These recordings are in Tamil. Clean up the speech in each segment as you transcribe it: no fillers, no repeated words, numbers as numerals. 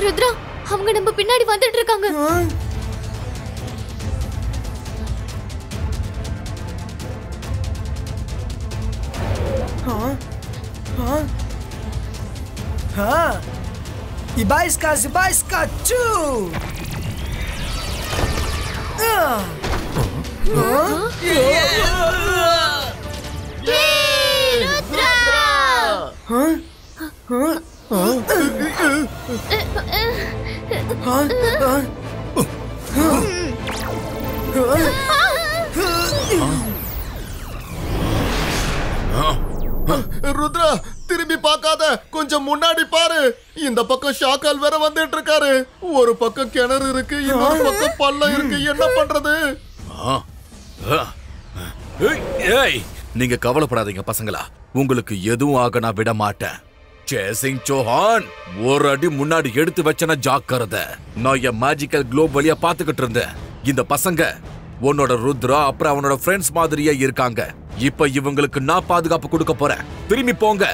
ருத்ரா, அவங்க நம்ம பின்னாடி வந்துட்டு இருக்காங்க. Zibaiska, tchu! ருத்ரா, திரும்பி பார்க்காத, கொஞ்சம் முன்னாடி பாரு. இந்த பக்கம் ஷாக்கால் வேற வந்துட்டு இருக்காரு. ஒரு பக்கம் கிணறு இருக்கு, இன்னொரு பக்கம் பள்ளம் இருக்கு. என்ன பண்றது? நீங்க கவலைப்படாதீங்க பசங்களா, உங்களுக்கு எதுவும் ஆக நான் விட மாட்டேன். சேசிங் சோஹான், ஒரு அடி முன்னாடி எடுத்து வச்சன ஜாக்கிரதை. நான் என் மேஜிக்கல் குளோப் வழியா பாத்துக்கிட்டு இருந்தேன். இந்த பசங்க உன்னோட ருத்ரா அப்புறம் அவனோட ஃப்ரெண்ட்ஸ் மாதிரியே இருக்காங்க. இப்ப இவங்களுக்கு நான் பாதுகாப்பு கொடுக்க போறேன். திரும்பி போங்க.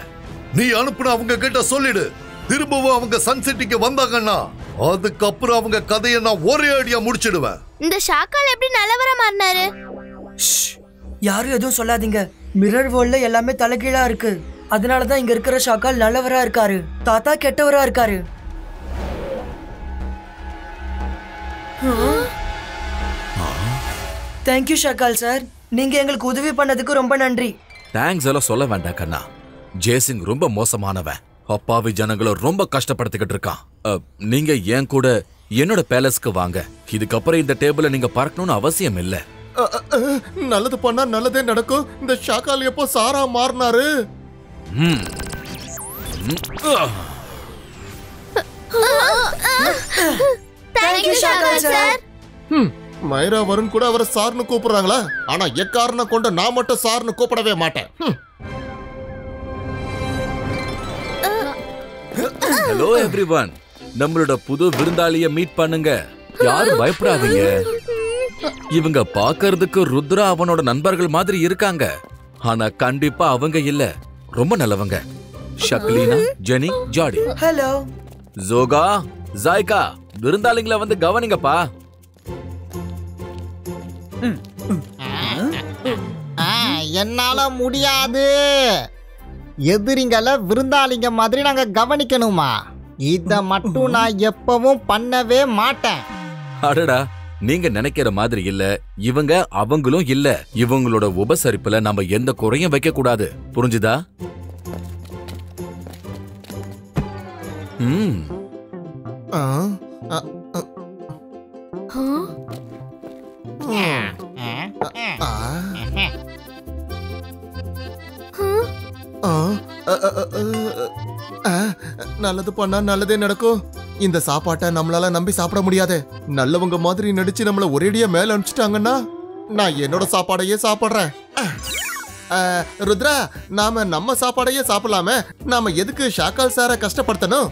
நீ அனுப்புன அவங்க கிட்ட சொல்லிடு, திரும்பவும் அவங்க சன் சிட்டிக்கு வந்தாங்கன்னா அதுக்கப்புறம் அவங்க கதையை நான் ஒரே அடியா முடிச்சிடுவேன். இந்த ஷாக்கால் எப்படி நல்லவரா மாறினாரு? யாரும் எதுவும் சொல்லாதீங்க. மிரர் வேர்ல்ட்ல எல்லாமே தலைகீழா இருக்கு. அதனாலதான் இங்க இருக்கிற ஷாக்கால் நல்லவரா இருக்காரு, தாத்தா கெட்டவரா இருக்காரு. தேங்க்யூ ஷாக்கால் சார், நீங்க எங்களுக்கு உதவி பண்ணதுக்கு ரொம்ப நன்றி. தேங்க்ஸ் எல்லாம் சொல்ல வேண்டாம் கண்ணா. ஜேசிங் ரொம்ப மோசமானவன். அப்பாவி ஜனங்களை ரொம்ப கஷ்டப்படுத்திக்கிட்டு இருக்கான். நீங்க ஏன் கூட என்னோட பேலஸ்க்கு வாங்க. இதுக்கப்புறம் இந்த டேபிள நீங்க பார்க்கணும்னு அவசியம் இல்ல. நல்லது பண்ணா நல்லதே நடக்கும். இந்த ஷாக்கால் எப்போ சாரா மாறினாரு? Thank you Shakaal sir. மைரா வருண் கூட அவரை சார்னு கூப்பிடுறாங்களா? ஆனா எக்காரணம் கொண்டு நான் மட்டும் சார்னு கூப்பிடவே மாட்டேன். ஹலோ எவ்ரிவன், நம்மளோட புது விருந்தாளிய மீட் பண்ணுங்க. யாரும் பயப்படாதீங்க. இவங்க பாக்குறதுக்கு ருத்ரா அவனோட நண்பர்கள் மாதிரி இருக்காங்க. ஆனா கண்டிப்பா அவங்க இல்ல, ரொம்ப நல்லவங்க. ஷக்லீனா, ஜெனி, ஜாடி. ஹலோ ஜோகா, ஜாய்கா, விருந்தாளிங்களை வந்து கவனிங்கப்பா. என்னால முடியாது. எதிரிங்கள விருந்தாளிங்க மாதிரி நாங்க கவனிக்கணுமா? இத மட்டும் நான் எப்பவும் பண்ணவே மாட்டேன். அடடா, நீங்க நினைக்கிற மாதிரி இல்ல. இவங்க அவங்களும் இல்ல. இவங்களோட உபசரிப்புல நம்ம எந்த குறையும் வைக்க கூடாது. புரிஞ்சுதா? நல்லது பண்ணா நல்லதே நடக்கும். இந்த சாப்பாட்டை நம்மளால நம்பி சாப்பிட முடியாது. நல்லவங்க மாதிரி நடிச்சு நம்மள ஒரேடியா மேல அனுப்பிச்சிட்டாங்கன்னா நான் என்னோட சாப்பாடையே சாப்பிடுறேன். ருத்ரா, நாம நம்ம சாப்பாடையே சாப்பிடலாமே. நாம எதுக்கு ஷாக்கால் சார கஷ்டப்படுத்தணும்?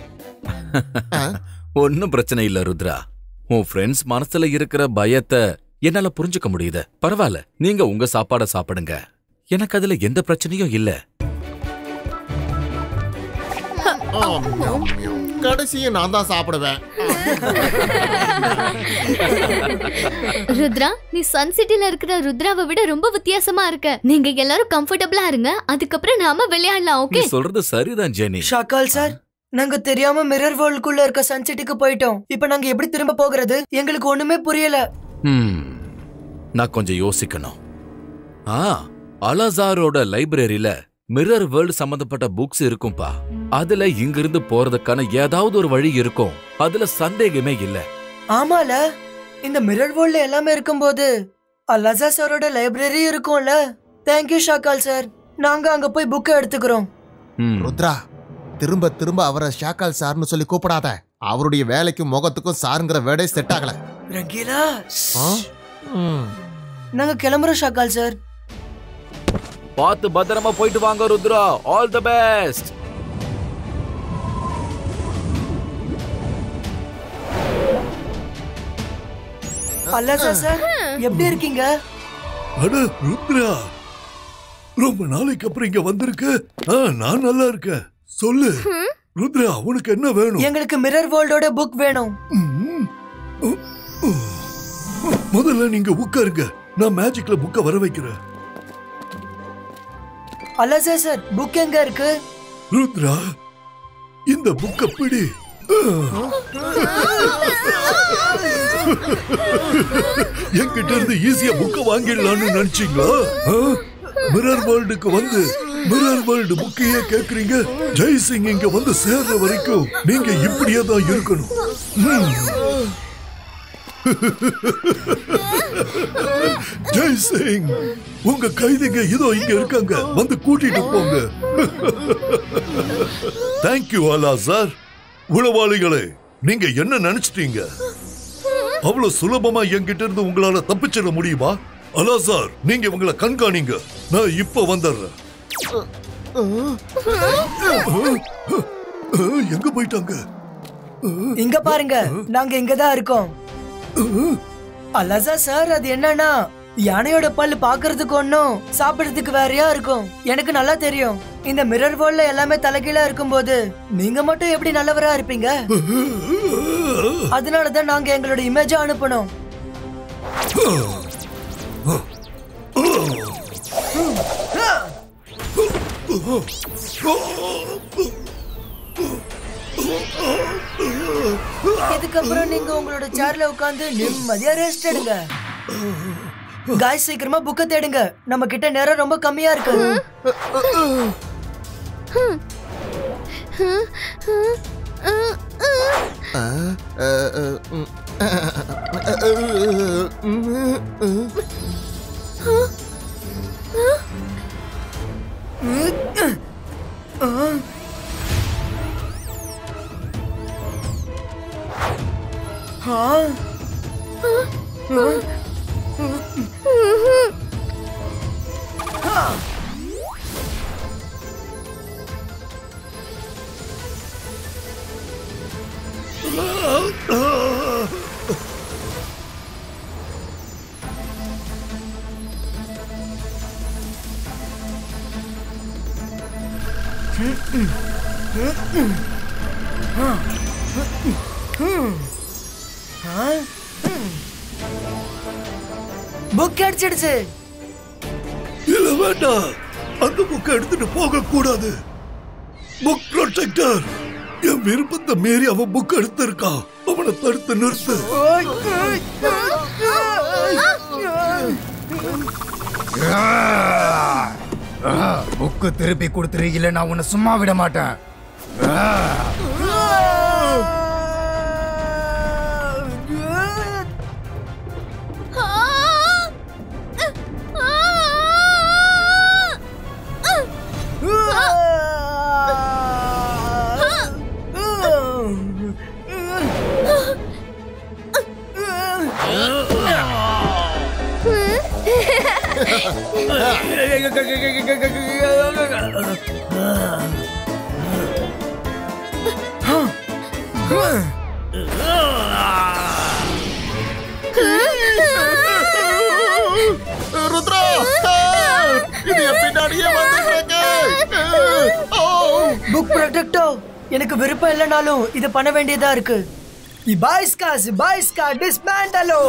ஒன்னும் பிரச்சனை இல்ல ருத்ரா. உன் ஃப்ரெண்ட்ஸ் மனசுல இருக்கிற பயத்தை என்னால புரிஞ்சுக்க முடியுது. பரவாயில்ல, நீங்க உங்க சாப்பாட சாப்பிடுங்க. எனக்கு அதுல எந்த பிரச்சனையும் இல்ல. கடைசியும் நான் தான் சாப்பிடுவேன். ருத்ரா, நீ சன் சிட்டில இருக்கிற ருத்ராவை விட ரொம்ப வித்தியாசமா இருக்க. நீங்க எல்லாரும் கம்ஃபர்டபிளா இருங்க, அதுக்கப்புறம் நாம விளையாடலாம். ஓகே? சொல்றது சரிதான் ஜெனி. ஷாக்கால் சார், நாங்க தெரியாம மிரர் வேர்ல்டுக்குள்ள இருக்க சன் சிட்டிக்கு போயிட்டோம். இப்ப நாங்க எப்படி திரும்ப போகிறது? எங்களுக்கு ஒண்ணுமே புரியல. நான் கொஞ்சம் யோசிக்கணும். அலாசாரோட லைப்ரரியில மிரர் வேர்ல்டு சம்பந்தப்பட்ட புக்ஸ் இருக்கும்பா. அதுல இங்கிருந்து போறதுக்கான ஏதாவது ஒரு வழி இருக்கும். அதுல சந்தேகமே இல்ல. ஆமால, இந்த மிரர் வேர்ல்ட்ல எல்லாமே இருக்கும்போது அலாசா சாரோட லைப்ரரி இருக்கும்ல. தேங்க்யூ ஷாக்கால் சார், நாங்க அங்க போய் புக்கை எடுத்துக்கிறோம். ருத்ரா, திரும்ப திரும்ப அவரை ஷாக்கால் சார்னு சொல்லி கூப்பிடாத. அவருடைய வேலைக்கும் முகத்துக்கும் சாருங்கிற வேடே செட் ஆகல. ரங்கீலா, நாங்க கிளம்புறோம் ஷாக்கால் சார். பார்த்து பத்திரமா போயிட்டு வாங்க ருத்ரா. All the best. அலாசா சார், எப்படி இருக்கீங்க? அட ருத்ரா, ரொம்ப நாளைக்கு அப்புறம் இங்க வந்திருக்க. நான் நல்லா இருக்கேன். சொல்லு. ருத்ரா உனக்கு என்ன வேணும்? எங்களுக்கு மிரர் வேர்ல்டோட புக் வேணும். முதல்ல நீங்க உட்காருங்க, நான் மேஜிக்ல புக்க வர வைக்கிறேன். அலசா சார், புக் எங்க இருக்கு? ருத்ரா இந்த புக்க பிடி. என்கிட்ட இருந்து ஈஸியா புக்க வாங்கிடலாம்னு நினைச்சீங்களா? மிரர் வேர்ல்டுக்கு வந்து மிரர் வேர்ல்டு புக்கையே கேக்குறீங்க? ஜெய்சிங் இங்க வந்து சேர்ற வரைக்கும் நீங்க இப்படியே தான் இருக்கணும். ஜெய்சிங், உங்க கைதிங்க இதோ இங்க இருக்காங்க, வந்து கூட்டிட்டு போங்க. தேங்க்யூ அலா சார். உளவாளிகளே, நீங்க என்ன நினைச்சிட்டீங்க? அவ்வளவு சுலபமா என்கிட்ட இருந்து உங்களால தப்பிச்சிட முடியுமா? அலா சார், நீங்க உங்களை கண்காணிங்க, நான் இப்ப வந்துடுறேன். எங்க போயிட்டாங்க? இங்க பாருங்க, நாங்க இங்கதான் இருக்கோம். அலசா சார், அது என்னன்னா யானையோட பல்லு பாக்குறதுக்கு ஒன்னும் சாப்பிடுறதுக்கு வேறையா இருக்கும். எனக்கு நல்லா தெரியும். இந்த மிரர் வேர்ல்ட்ல எல்லாமே தலைகீழா இருக்கும்போது நீங்க மட்டும் எப்படி நல்லவரா இருப்பீங்க? அதனாலதான் நாங்க எங்களோட இமேஜ அனுப்பணும். இதுக்கப்புறம் நீங்க உங்களோட சேர்ல உட்கார்ந்து நிம்மதியா ரெஸ்ட் எடுங்க. காய்ஸ், சீக்கிரமா புக்க தேடுங்க, நம்ம கிட்ட நேரம் ரொம்ப கம்மியா இருக்கு. புக் கிடைச்சிடுச்சு. இல்ல வேண்டாம், அந்த புக்கை எடுத்துட்டு போக கூடாது. புக் ப்ரொடெக்டர், என் விருப்பத்தை மீறி அவன் புக் எடுத்திருக்கான். அவனை தடுத்து நிறுத்து. புக்கு திருப்பி கொடுத்துரு, இல்ல நான் உன்னை சும்மா விட மாட்டேன். ருத்ரா, இது என் பின்னாடியே வந்துட்டு. புக் ப்ரொடெக்டர், எனக்கு விருப்பம் இல்லைனாலும் இது பண்ண வேண்டியதா இருக்கு. Ibaiska dismantalo.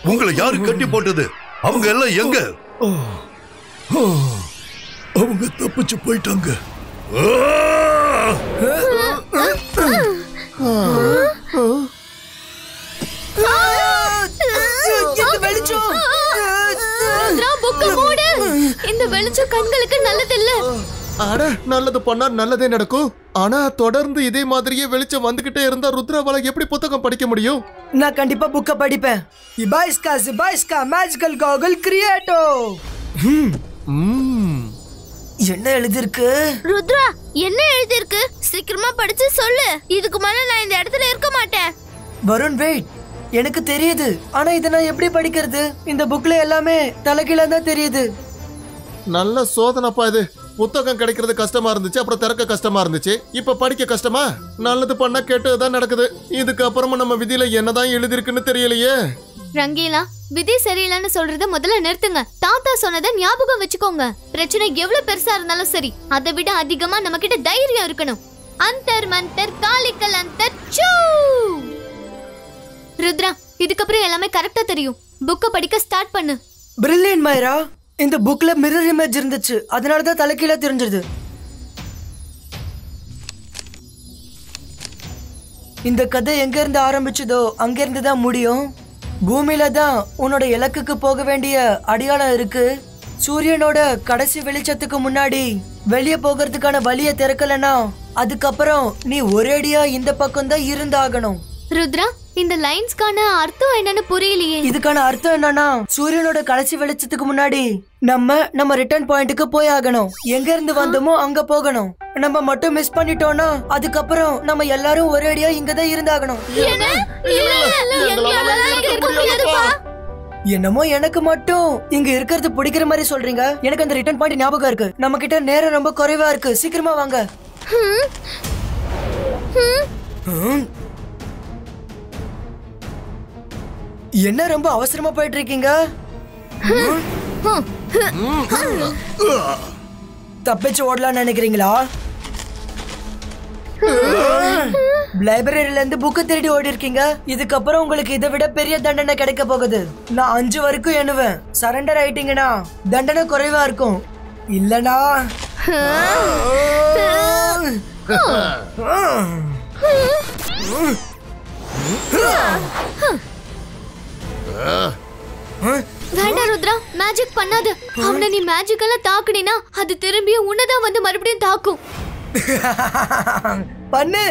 உங்களை யாரு கட்டி போட்டது? அவங்க எல்லாம் எங்க? அவங்க தப்பிச்சு போயிட்டாங்க. இந்த வெளிச்சம் கண்களுக்கு நல்லதில்ல. அட, நல்லது பண்ணா நல்லதே நடக்கும். ஆனா தொடர்ந்து இதே மாதிரியே வெளிச்சம் வந்துகிட்டே இருந்தா ருத்ராவால எப்படி புத்தகம் படிக்க முடியும்? நான் கண்டிப்பா புக்க படிப்பேன். Ibaiska magical goggle creato. என்ன எழுதிருக்கு? ருத்ரா, என்ன எழுதிருக்கு? சீக்கிரமா படிச்சு சொல்லு. இதுக்கு மேல நான் இந்த இடத்துல இருக்க மாட்டேன். வருண், வெயிட். எனக்கு தெரியுது, ஆனா இதை நான் எப்படி படிக்கிறது? இந்த புக்ல எல்லாமே தலைகீழா தான் தெரியுது. நல்ல சோதனைப்பா இது. புத்தகம் கிடைக்கிறது கஷ்டமா இருந்துச்சு, அப்புறம் திறக்க கஷ்டமா இருந்துச்சு. இப்ப படிக்க கஷ்டமா? நல்லது பண்ணா கேட்டதுதான் நடக்குது. இதுக்கு அப்புறமா நம்ம விதியில என்னதான் எழுதிருக்குன்னு தெரியலையே. ரங்கீலா, விதி சரியில்லைன்னு சொல்றத முதல்ல நிறுத்துங்க. தாத்தா சொன்னதை ஞாபகம் வச்சுக்கோங்க. பிரச்சனை எவ்வளவு பெருசா இருந்தாலும் சரி, அதை விட அதிகமா நம்ம கிட்ட தைரியம் இருக்கணும். அந்தர் மந்தர் காலிக்கல் அந்தர் சூ. ருத்ரா, இதுக்கப்புறம் எல்லாமே கரெக்டா தெரியும். புக்க படிக்க ஸ்டார்ட் பண்ணு. பிரில்லியன்ட் மைரா. இந்த புக்ல மிரர் இமேஜ் இருந்துச்சு, அதனால தான் தலைகீழா தெரிஞ்சது. இந்த கதை எங்க இருந்து ஆரம்பிச்சதோ அங்க இருந்து தான் முடியும். பூமியில தான் உன்னோட இலக்குக்கு போக வேண்டிய அடையாளம் இருக்கு. சூரியனோட கடைசி வெளிச்சத்துக்கு முன்னாடி வெளியே போகிறதுக்கான வழியை திறக்கலனா அதுக்கப்புறம் நீ ஒரேடியா இந்த பக்கம் தான் இருந்தாகணும். ருத்ரா, இந்த லைன்ஸ்க்கான அர்த்தம் என்னன்னு புரியலையே. இதுக்கான அர்த்தம் என்னன்னா, சூரியனோட கடைசி வெளிச்சத்துக்கு முன்னாடி நம்ம ரிட்டர்ன் பாயிண்ட்டுக்கு போய் ஆகணும். எங்க இருந்து வந்தோமோ அங்க போகணும். நம்ம மட்டும் மிஸ் பண்ணிட்டோம்னா அதுக்கப்புறம் நம்ம எல்லாரும் ஒரேடியா இங்கதான் இருந்தாகணும். என்னமோ எனக்கு மட்டும் இங்க இருக்கிறது பிடிக்கிற மாதிரி சொல்றீங்க. எனக்கு அந்த ரிட்டர்ன் பாயிண்ட் ஞாபகம் இருக்கு. நம்ம கிட்ட நேரம் ரொம்ப குறைவா இருக்கு. சீக்கிரமா வாங்க. என்ன ரொம்ப அவசரமா போயிட்டு இருக்கீங்க? தப்பிச்சு ஓடலாம் நினைக்கிறீங்களா? லைப்ரரியில இருந்து புக்கு திருடி ஓடி இருக்கீங்க. இதுக்கப்புறம் உங்களுக்கு இதை விட பெரிய தண்டனை கிடைக்க போகுது. நான் 5 வரைக்கும் எண்ணுவேன். சரண்டர் ஆயிட்டீங்கன்னா தண்டனை குறைவா இருக்கும். இல்லனா வேண்டாம் ருத்ரா, மேஜிக் பண்ணாத. அவனை நீ மேஜிக்கல தாக்குனினா அது திரும்பியும் உன்னதான் வந்து மறுபடியும் தாக்கும். பண்ணு,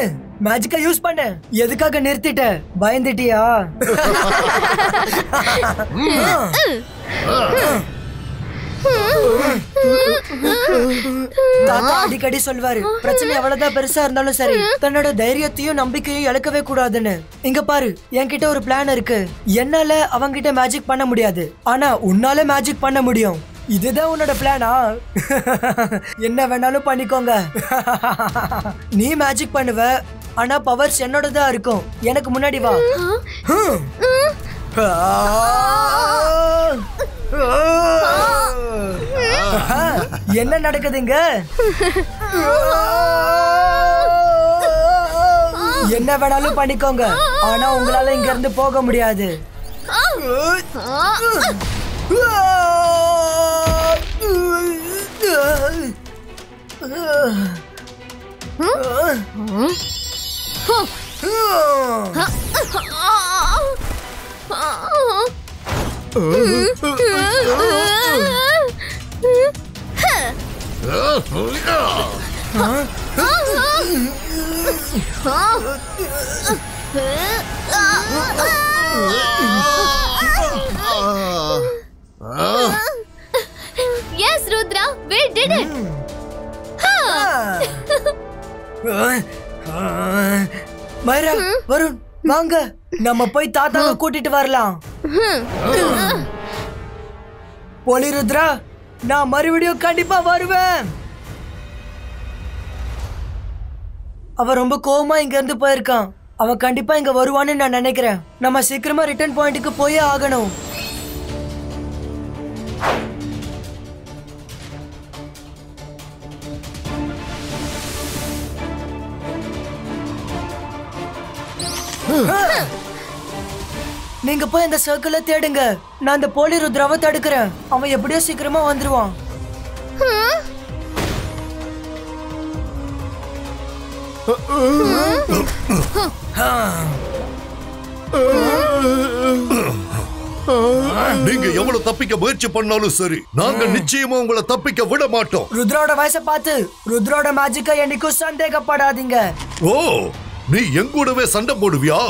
மேஜிக்கா யூஸ் பண்ணு. எதுக்காக நிறுத்திட்ட? பயந்துட்டியா? தாத்தா அடிக்கடி சொல்வாரு, பிரச்சனை எவ்வளவுதான் பெருசா இருந்தாலும் சரி தன்னோட தைரியத்தையும் நம்பிக்கையும் இழக்கவே கூடாதுன்னு. இங்க பாரு, என்கிட்ட ஒரு பிளான் இருக்கு. என்னால அவங்கிட்ட மேஜிக் பண்ண முடியாது, ஆனா உன்னால மேஜிக் பண்ண முடியும். இதுதான் உன்னோட பிளானா? என்ன வேணாலும் பண்ணிக்கோங்க. நீ மேஜிக் பண்ணுவ, ஆனா பவர்ஸ் என்னோட தான் இருக்கும். எனக்கு முன்னாடி வா. என்ன நடக்குதுங்க? என்ன வேணாலும் பண்ணிக்கோங்க, ஆனா உங்களால இங்க இருந்து போக முடியாது. Yes, Rudra, we did it. மைரா, Varun, வாங்க நம்ம போய் தாத்தாவை கூட்டிட்டு வரலாம். போலி ருத்ரா, நான் மறுபடியும் கண்டிப்பா வருவேன். அவன் ரொம்ப கோவமா இங்க இருந்து போயிருக்கான். அவன் கண்டிப்பா இங்க வருவான்னு நான் நினைக்கிறேன். நம்ம சீக்கிரமா ரிட்டர்ன் பாயிண்ட்டுக்கு போயே ஆகணும். நீங்க போய் அந்த சர்க்கிள தேடுங்க. நான் அந்த போலி ருத்ராவை தடுக்கிறேன். அவன் எப்படியோ சீக்கிரமா வந்துருவான். நீங்க எவ்வளவு தப்பிக்க முயற்சி பண்ணாலும் சரி, நாங்க நிச்சயமா உங்களை தப்பிக்க விட மாட்டோம். ருத்ரோட வயசை பார்த்து ருத்ரோட மேஜிக்கை என்னைக்கும் சந்தேகப்படாதீங்க. ஓ, நீ என் கூடவே சண்டை போடுவியா?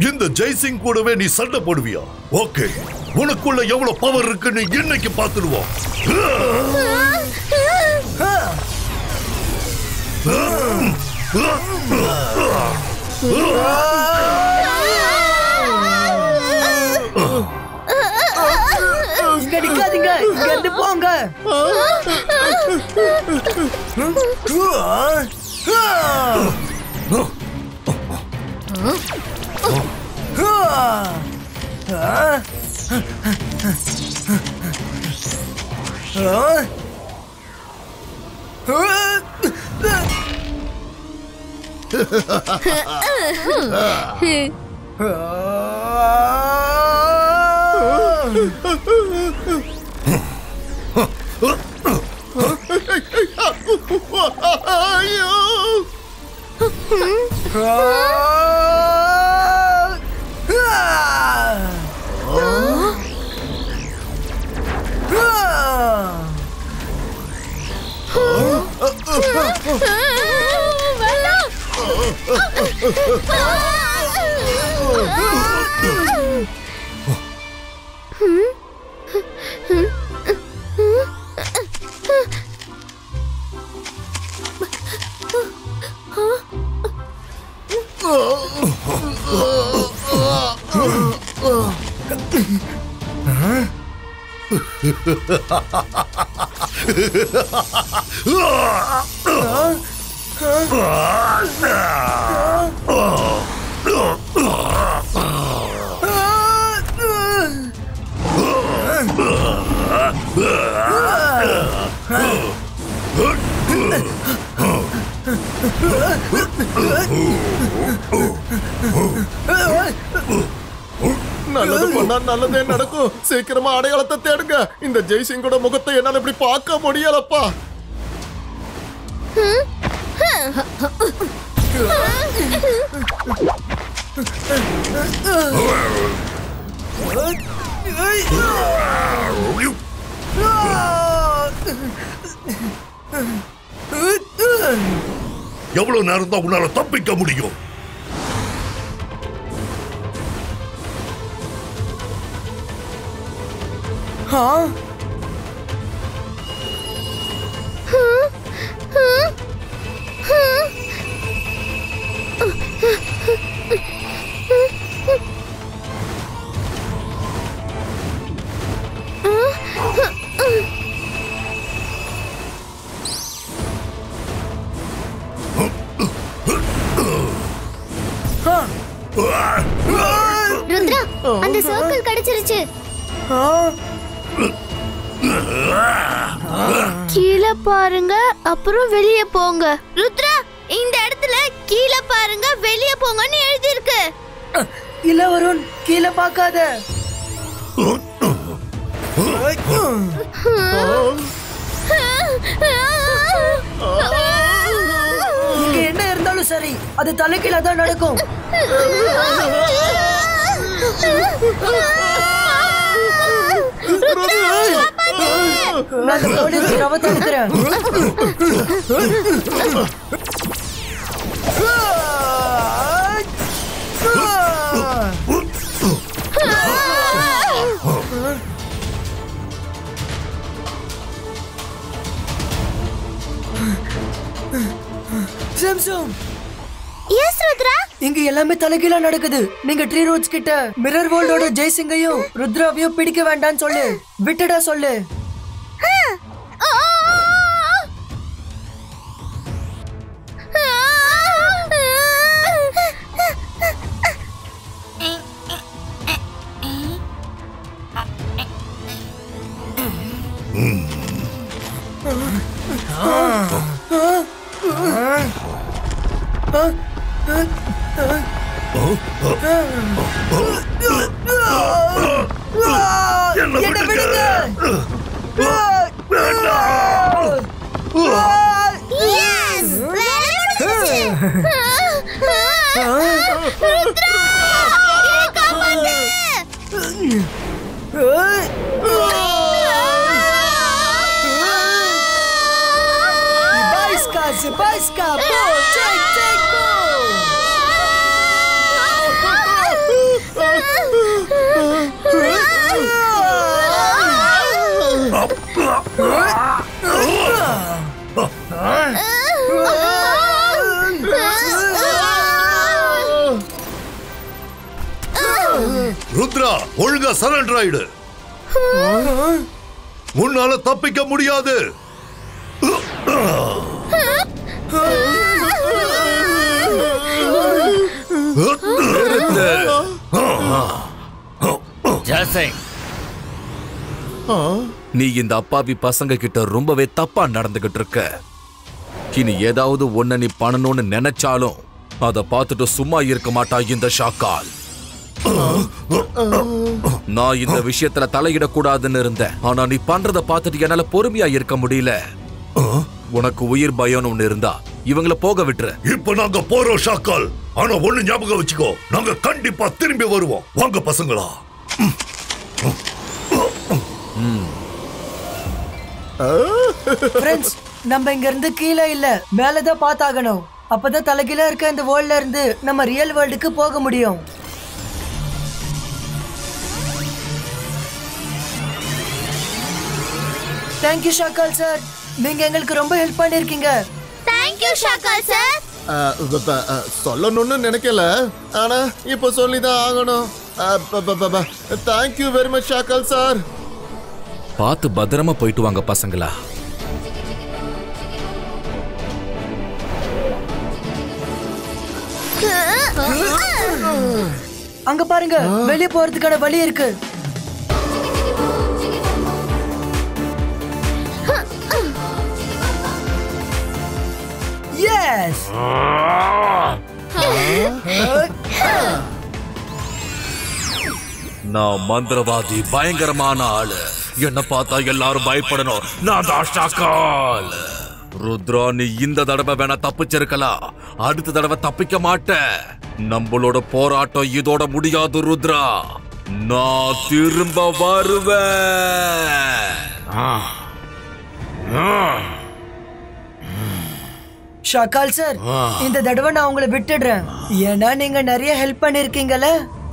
இந்த ஜெய்சிங் கூடவே நீ சண்டை போடுவியா? ஓகே, உனக்குள்ள எவ்வளவு பவர் இருக்குன்னு இன்னைக்கு பார்த்துடுவோம். இங்க நிக்காதீங்க, இங்க இருந்து போங்க. நல்லது பண்ணா நல்லதே நடக்கும். சீக்கிரமா அடையாளத்தை தேடுங்க. இந்த ஜெய்சிங்கோட முகத்தை என்னால இப்படி பார்க்க முடியலப்பா. எவ்வளவு நேரம் தான் உன்னால தப்பிக்க முடியும்? ருத்ரா, அந்த சர்க்கிள் கிடைச்சிருச்சு. கீழே பாருங்க, அப்புறம் வெளியே போங்க. ருத்ரா, இந்த இடத்துல கீழே பாருங்க, வெளியே போங்கன்னு எழுதி இருக்கு. இல்ல வருண், கீழே பார்க்காத. இங்க என்ன இருந்தாலும் சரி, அது தலைகீழ தான் நடக்கும். நான் போலீஸ் ரவ தடுக்கிறேன். Samsung, S Rudra. இங்க எல்லாமே தலைகீழா நடக்குது. நீங்க ட்ரீ ரோட்ஸ் கிட்ட மிரர் வேர்ல்டோட ஜெய்சிங்கையும் ருத்ராவையும் பிடிக்க வேண்டாம்னு சொல்லு. விட்டுடா சொல்லு. என்ன விடுங்க. Bajska, bo, take, bo. Rudra, ஒழுங்கா சரண்டர் ஆயிடு. உன்னால தப்பிக்க முடியாது. ஜெய்சிங், நீ இந்த அப்பாவி பசங்க கிட்ட ரொம்பவே தப்பா நடந்துகிட்டு இருக்க. இனி ஏதாவது ஒன்ன நீ பண்ணணும்னு நினைச்சாலும் அத பார்த்துட்டு சும்மா இருக்க மாட்டா இந்த ஷாக்கால். நான் இந்த விஷயத்துல தலையிடக்கூடாதுன்னு இருந்தேன். ஆனா நீ பண்றத பார்த்துட்டு என்னால பொறுமையா இருக்க முடியல. உனக்கு உயிர் பயம்னு ஒண்ணு இருந்தா இவங்கள போக விட்டுரு. இப்ப நாங்க போறோம் ஷாக்கால். ஆனா ஒண்ணு ஞாபகம் வச்சுக்கோ, நாங்க கண்டிப்பா திரும்பி வருவோம். வாங்க பசங்களா. ஃப்ரெண்ட்ஸ், நம்ம இங்க இருந்து கீழே இல்ல மேலதான் பார்த்தாகணும். அப்பதான் தலைகீழ இருக்க இந்த வேர்ல்ட்ல இருந்து நம்ம ரியல் வேர்ல்டுக்கு போக முடியும். தேங்க்யூ ஷாக்கால் சார், நீங்க எங்களுக்கு ரொம்ப ஹெல்ப் பண்ணிருக்கீங்க. Thank you Shakaal sir. சொல்லணும்னு நினைக்கல, ஆனா இப்ப சொல்லிதான் ஆகணும். Thank you very much Shakaal sir. பார்த்து பத்திரமா போயிட்டு வாங்க பசங்களா. அங்க பாருங்க, வெளியே போறதுக்கான வழி இருக்கு. எஸ், நான் மந்திரவாதி, பயங்கரமான ஆளு. என்ன பார்த்தா எல்லாரும் பயப்படணும். நான் தான் ஷாக்கால். ருத்ரா, நீ இந்த தடவை வேணா தப்பிச்சிருக்கலாம், அடுத்த தடவை தப்பிக்க மாட்டேன். நம்மளோட போராட்டம் இதோட முடியாது ருத்ரா. நான் திரும்ப வருவேன். ஷாக்கால் சார், இந்த தடவை நான் உங்களை விட்டுடுறேன். ஏன்னா நீங்க நிறைய ஹெல்ப் பண்ணிருக்கீங்கல்ல.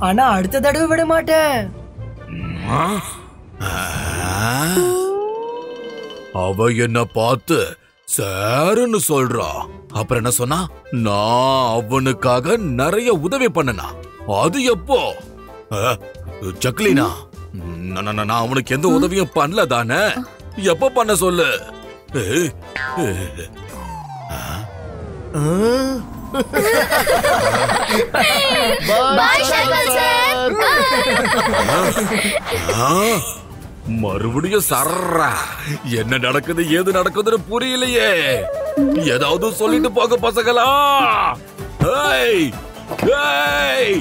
ஆனா அடுத்த தடவை விட மாட்டேன். அவ என்ன பார்த்து சாருன்னு சொல்றா. அப்புறம் என்ன சொன்னா? நான் அவனுக்காக நிறைய உதவி பண்ணனா. அது எப்போ? ஜக்லினா, நான் அவனுக்கு எந்த உதவியும் பண்ணல தானே. எப்ப பண்ண சொல்லு. பாய் ஷாக்கால் சார். மறுபடியும் சர்றா. என்ன நடக்குது ஏது நடக்குதுன்னு புரியலையே. ஏதாவது சொல்லிட்டு போக பசங்களா. ஏய், ஏய்.